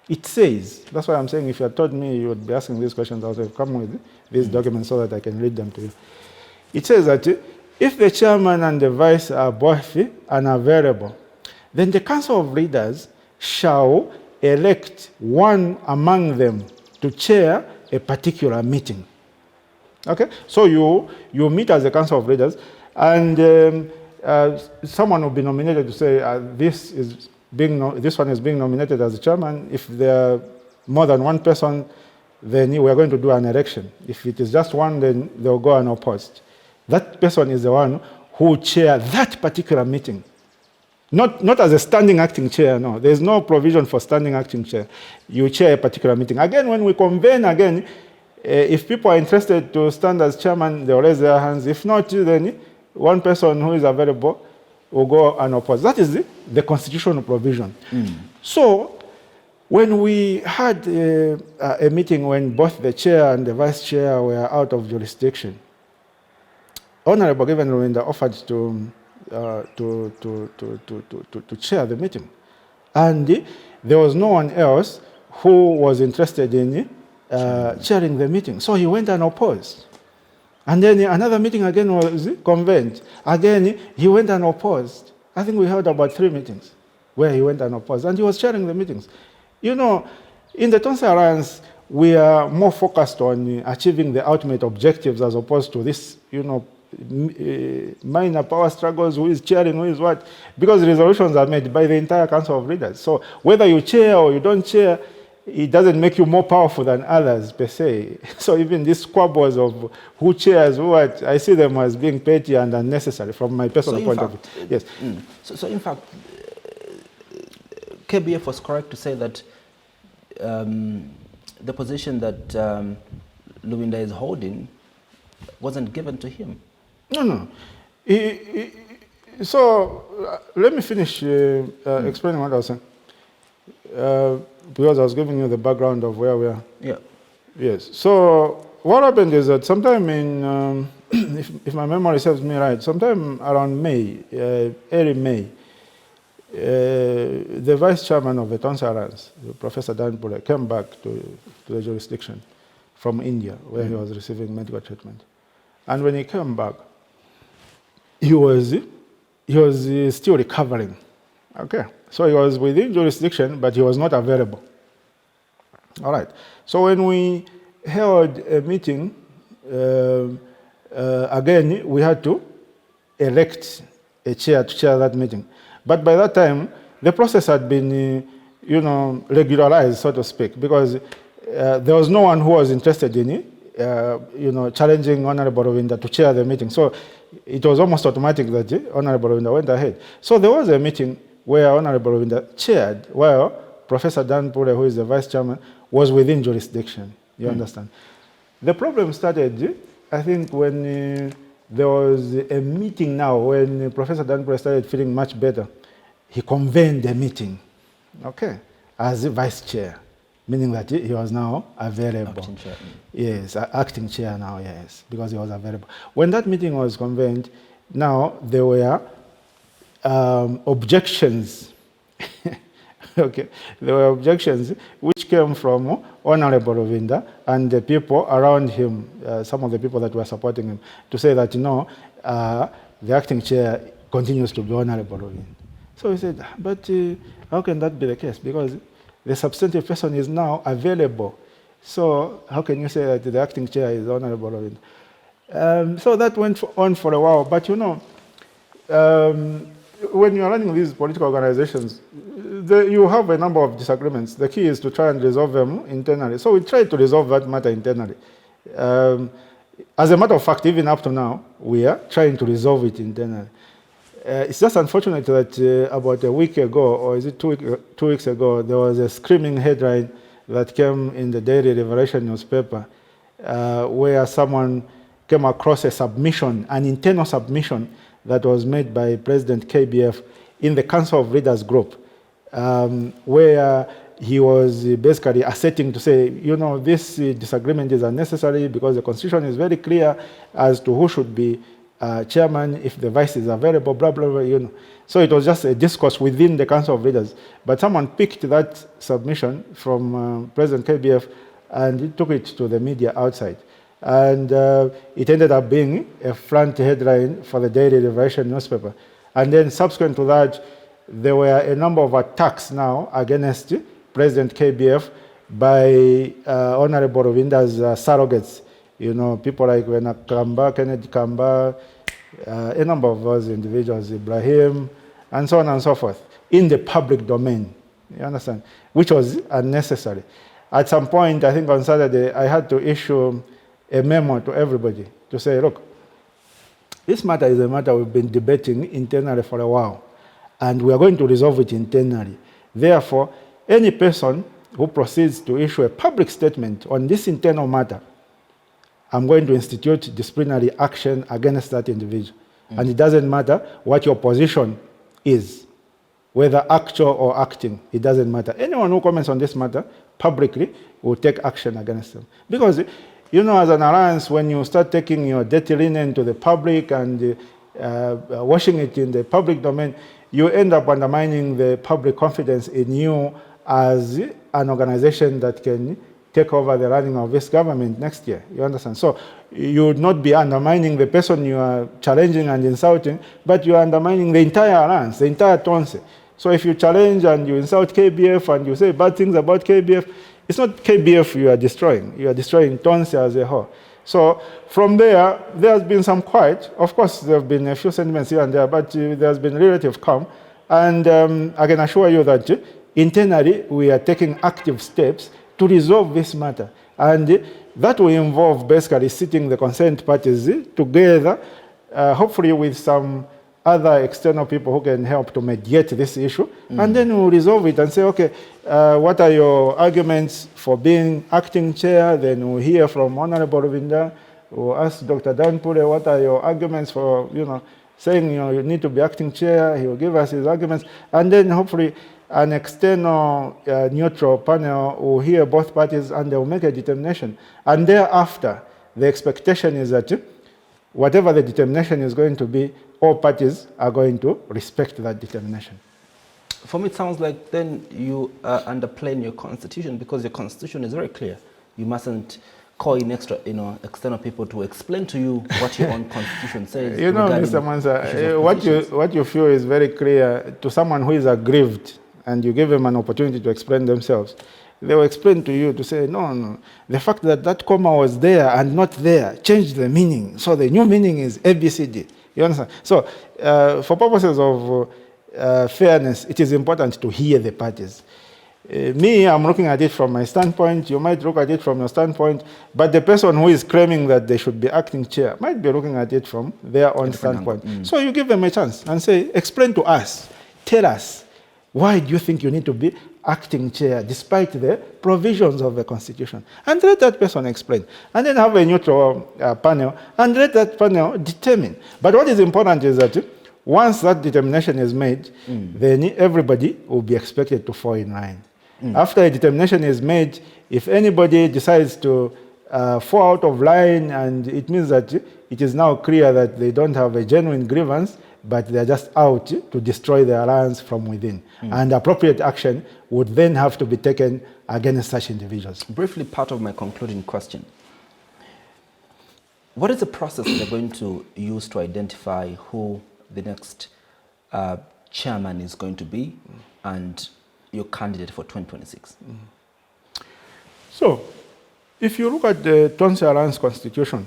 It says, that's why I'm saying if you had told me you would be asking these questions, I would have come with these documents so that I can read them to you. It says that if the chairman and the vice are both unavailable, then the Council of Leaders shall elect one among them to chair a particular meeting. Okay, so you meet as a Council of Leaders, and someone will be nominated to say this one is being nominated as the chairman. If there are more than one person, then we are going to do an election. If it is just one, then they'll go unopposed. That person is the one who will chair that particular meeting. Not as a standing acting chair, no. There's no provision for standing acting chair. You chair a particular meeting. Again, when we convene again, if people are interested to stand as chairman, they'll raise their hands. If not, then one person who is available will go unopposed. That is the constitutional provision. So, when we had a meeting when both the chair and the vice chair were out of jurisdiction, Honorable Given Rwenda offered to chair the meeting. And there was no one else who was interested in chairing the meeting. So he went unopposed. And then another meeting again was convened. Again, he went unopposed. I think we held about 3 meetings where he went unopposed. And he was chairing the meetings. You know, in the Tonse Alliance, we are more focused on achieving the ultimate objectives as opposed to this, minor power struggles, who is chairing, who is what, because resolutions are made by the entire Council of Leaders. So whether you chair or you don't chair, it doesn't make you more powerful than others per se. So even these squabbles of who chairs what, I see them as being petty and unnecessary from my personal point of view. Yes. So in fact, KBF was correct to say that the position that Luwinda is holding wasn't given to him. No. So let me finish explaining what I was saying. Because I was giving you the background of where we are. Yeah. Yes. So what happened is that sometime in, if my memory serves me right, sometime around May, early May, the vice chairman of the Tonse Alliance, Professor Danpure, came back to the jurisdiction from India, where he was receiving medical treatment. And when he came back, he was still recovering. Okay. So he was within jurisdiction, but he was not available. All right. So when we held a meeting, again, we had to elect a chair to chair that meeting. But by that time, the process had been, regularized, so to speak, because there was no one who was interested in it, challenging Honorable Rwenda to chair the meeting. So it was almost automatic that Honorable Rwenda went ahead. So there was a meeting where Honorable Rwenda chaired, while Professor Danpure, who is the vice chairman, was within jurisdiction. You understand? The problem started, I think, when there was a meeting now, when Professor Danpure started feeling much better. He convened a meeting, okay, as the vice chair, meaning that he was now available. Acting chair. Yes, acting chair now, yes, because he was available. When that meeting was convened, now there were objections. Okay, there were objections which came from Honorable Rwenda and the people around him, some of the people that were supporting him, to say that, the acting chair continues to be Honorable Rwenda. So he said, but how can that be the case? Because the substantive person is now available. So how can you say that the acting chair is Honorable Rwenda? So that went on for a while. But when you're running these political organizations, you have a number of disagreements. The key is to try and resolve them internally. So we tried to resolve that matter internally. As a matter of fact, even up to now, we are trying to resolve it internally. It's just unfortunate that about a week ago, or is it 2 weeks ago, there was a screaming headline that came in the Daily Revelation newspaper where someone came across a submission, an internal submission that was made by President KBF in the Council of Leaders group, where he was basically asserting to say, this disagreement is unnecessary because the Constitution is very clear as to who should be chairman if the vice is available, blah, blah, blah, you know. So it was just a discourse within the Council of Leaders. But someone picked that submission from President KBF and he took it to the media outside. And it ended up being a front headline for the Daily Liberation newspaper. And then subsequent to that, there were a number of attacks now against President KBF by Honorable Rovinda's surrogates. You know, people like Kamba, Kennedy Kamba, a number of those individuals, Ibrahim, and so on and so forth, in the public domain, you understand, which was unnecessary. At some point, I think on Saturday, I had to issue a memo to everybody to say, look, this matter is a matter we've been debating internally for a while, and we are going to resolve it internally. Therefore, any person who proceeds to issue a public statement on this internal matter, I'm going to institute disciplinary action against that individual. And it doesn't matter what your position is, whether actual or acting, it doesn't matter. Anyone who comments on this matter publicly will take action against them. Because, you know, as an alliance, when you start taking your dirty linen to the public and washing it in the public domain, you end up undermining the public confidence in you as an organization that can take over the running of this government next year. You understand? So you would not be undermining the person you are challenging and insulting, but you are undermining the entire alliance, the entire Tonse. So if you challenge and you insult KBF and you say bad things about KBF, it's not KBF you are destroying Tonse as a whole. So from there has been some quiet. Of course, there have been a few sentiments here and there, but there's been relative calm. And I can assure you that internally we are taking active steps to resolve this matter. And that will involve basically sitting the concerned parties together, hopefully with some other external people who can help to mediate this issue. And then we'll resolve it and say, okay, what are your arguments for being acting chair? Then we'll hear from Honorable Rovinda. We'll ask Dr. Danpule, what are your arguments for, you know, saying, you know, you need to be acting chair. He will give us his arguments. And then hopefully an external neutral panel will hear both parties and they will make a determination. And thereafter, the expectation is that whatever the determination is going to be, all parties are going to respect that determination. For me, it sounds like then you are underplaying your constitution, because your constitution is very clear. You mustn't call in external people to explain to you what your own constitution says. You know, Mr. Mwansa, what you feel is very clear to someone who is aggrieved, and you give them an opportunity to explain themselves. They will explain to you to say, no, the fact that that comma was there and not there changed the meaning. So the new meaning is ABCD. You understand? So for purposes of fairness, it is important to hear the parties. Me, I'm looking at it from my standpoint. You might look at it from your standpoint. But the person who is claiming that they should be acting chair might be looking at it from their own standpoint. So you give them a chance and say, explain to us, tell us, why do you think you need to be acting chair despite the provisions of the Constitution? And let that person explain. And then have a neutral panel and let that panel determine. But what is important is that once that determination is made, then everybody will be expected to fall in line. After a determination is made, if anybody decides to fall out of line, and it means that it is now clear that they don't have a genuine grievance, but they're just out to destroy the alliance from within. And appropriate action would then have to be taken against such individuals. Briefly, part of my concluding question. What is the process they're going to use to identify who the next chairman is going to be and your candidate for 2026? So, if you look at the Tonse Alliance Constitution,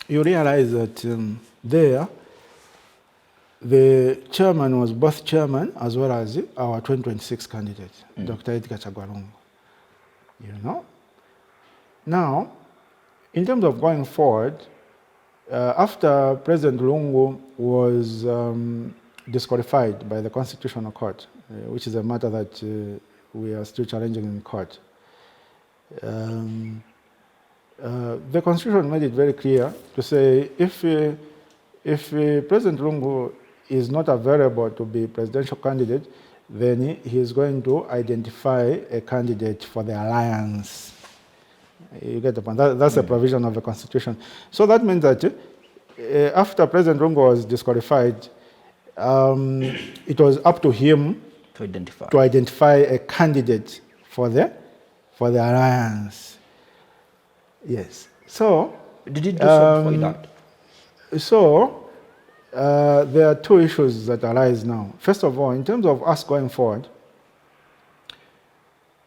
you realize that there, the chairman was both chairman as well as our 2026 candidate, Dr. Edgar Chagwalungu. You know? Now, in terms of going forward, after President Lungu was disqualified by the Constitutional Court, which is a matter that we are still challenging in court, the Constitution made it very clear to say if President Lungu is not available to be presidential candidate, then he is going to identify a candidate for the alliance. You get the point. That's the provision of the Constitution. So that means that after President Lungu was disqualified, it was up to him to identify a candidate for the alliance. Yes. So did he do so before he died? So there are two issues that arise now. First of all, in terms of us going forward,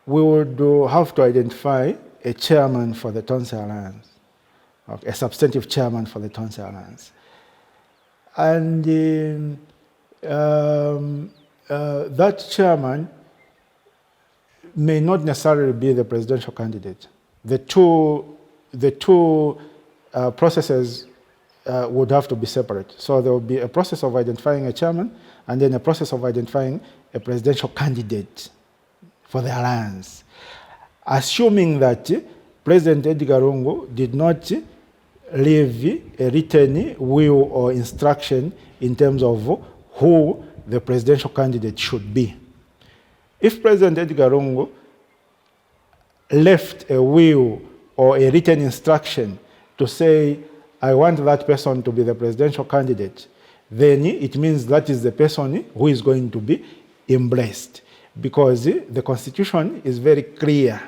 we would have to identify a chairman for the Tonse Alliance, a substantive chairman for the Tonse Alliance. And that chairman may not necessarily be the presidential candidate. The two processes would have to be separate. So there will be a process of identifying a chairman and then a process of identifying a presidential candidate for the alliance. Assuming that President Edgar Lungu did not leave a written will or instruction in terms of who the presidential candidate should be. If President Edgar Lungu left a will or a written instruction to say, I want that person to be the presidential candidate, then it means that is the person who is going to be embraced. Because the Constitution is very clear.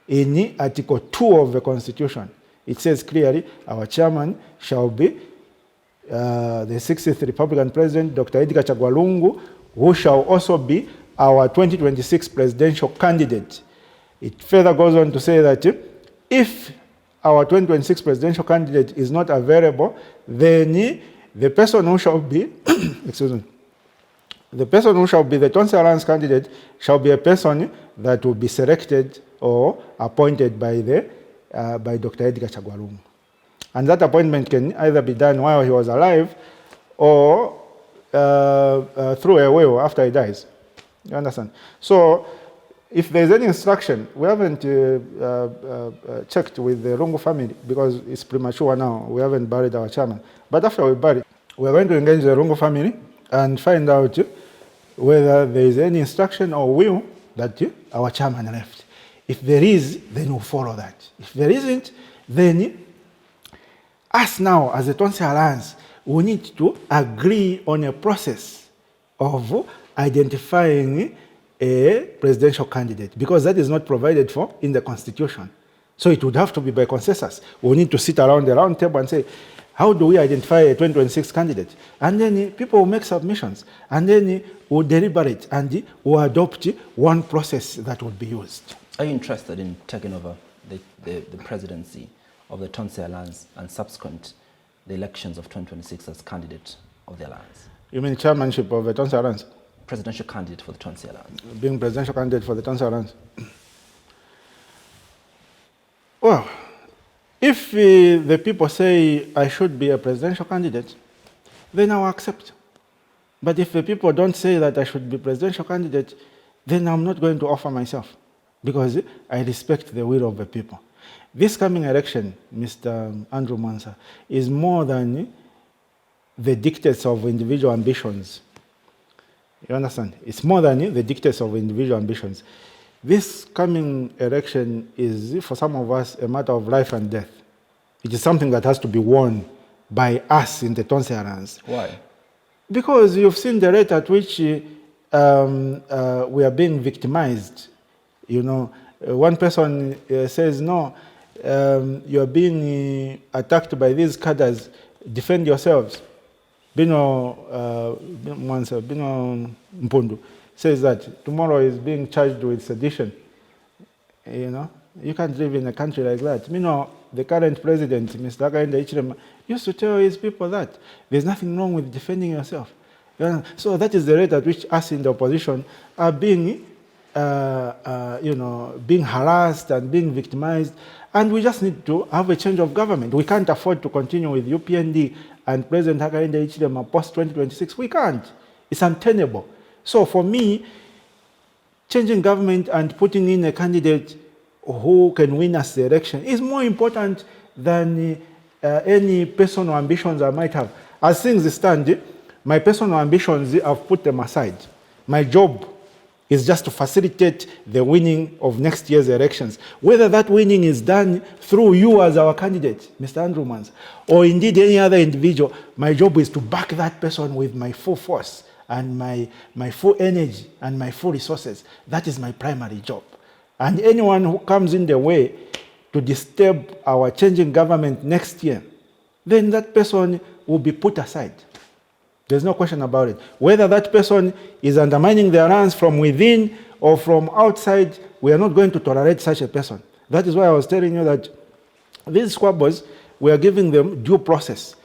In Article 2 of the Constitution, it says clearly, our chairman shall be the 60th Republican President, Dr. Edgar Chagwa Lungu, who shall also be our 2026 presidential candidate. It further goes on to say that if our 2026 presidential candidate is not available, then the person who shall be, excuse me, the person who shall be the Tonse Alliance candidate shall be a person that will be selected or appointed by Dr. Edgar Chagwa Lungu. And that appointment can either be done while he was alive or through a will after he dies. You understand? So if there's any instruction, we haven't checked with the Lungu family because it's premature now. We haven't buried our chairman. But after we bury, we're going to engage the Lungu family and find out whether there is any instruction or will that our chairman left. If there is, then we'll follow that. If there isn't, then us now as the Tonse Alliance, we need to agree on a process of identifying a presidential candidate because that is not provided for in the Constitution. So it would have to be by consensus. We need to sit around the round table and say, how do we identify a 2026 candidate? And then people will make submissions. And then we'll deliberate and we'll adopt one process that would be used. Are you interested in taking over the presidency of the Tonse Alliance and subsequent the elections of 2026 as candidate of the Alliance? You mean chairmanship of the Tonse Alliance? Presidential candidate for the Tonse Alliance. Being presidential candidate for the Tonse Alliance? Well, if the people say I should be a presidential candidate, then I'll accept. But if the people don't say that I should be presidential candidate, then I'm not going to offer myself because I respect the will of the people. This coming election, Mr. Andrew Mwansa, is more than the dictates of individual ambitions. You understand? It's more than the dictates of individual ambitions. This coming election is, for some of us, a matter of life and death. It is something that has to be won by us in the Tonse Alliance. Why? Because you've seen the rate at which we are being victimized. You know, one person says, no, you are being attacked by these cadres, defend yourselves. Bino Mwansa, Bino Mpundu says that tomorrow is being charged with sedition. You know, you can't live in a country like that. You know, the current president, Mr. Hakainde Hichilema, used to tell his people that there's nothing wrong with defending yourself. You know? So that is the rate at which us in the opposition are being, being harassed and being victimized. And we just need to have a change of government. We can't afford to continue with UPND and President Hakainde Hichilema post-2026. We can't. It's untenable. So for me, changing government and putting in a candidate who can win us the election is more important than any personal ambitions I might have. As things stand, my personal ambitions, I've put them aside. My job It's just to facilitate the winning of next year's elections. Whether that winning is done through you as our candidate, Mr. Andrew Mwansa, or indeed any other individual, my job is to back that person with my full force and my full energy and my full resources. That is my primary job. And anyone who comes in the way to disturb our changing government next year, then that person will be put aside. There's no question about it. Whether that person is undermining the alliance from within or from outside, we are not going to tolerate such a person. That is why I was telling you that these squabbles, we are giving them due process.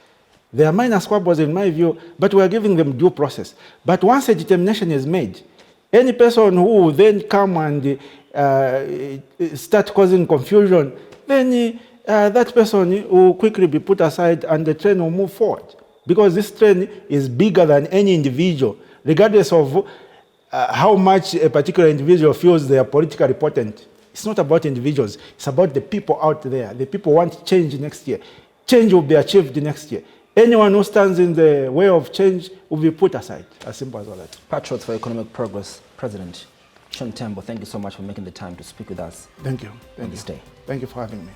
They are minor squabbles in my view, but we are giving them due process. But once a determination is made, any person who will then come and start causing confusion, then that person will quickly be put aside and the train will move forward. Because this train is bigger than any individual, regardless of how much a particular individual feels they are politically potent. It's not about individuals, it's about the people out there. The people want change next year. Change will be achieved next year. Anyone who stands in the way of change will be put aside, as simple as all that. Patriots for Economic Progress, President Sean Tembo, thank you so much for making the time to speak with us. Thank you. On this day. Thank you for having me.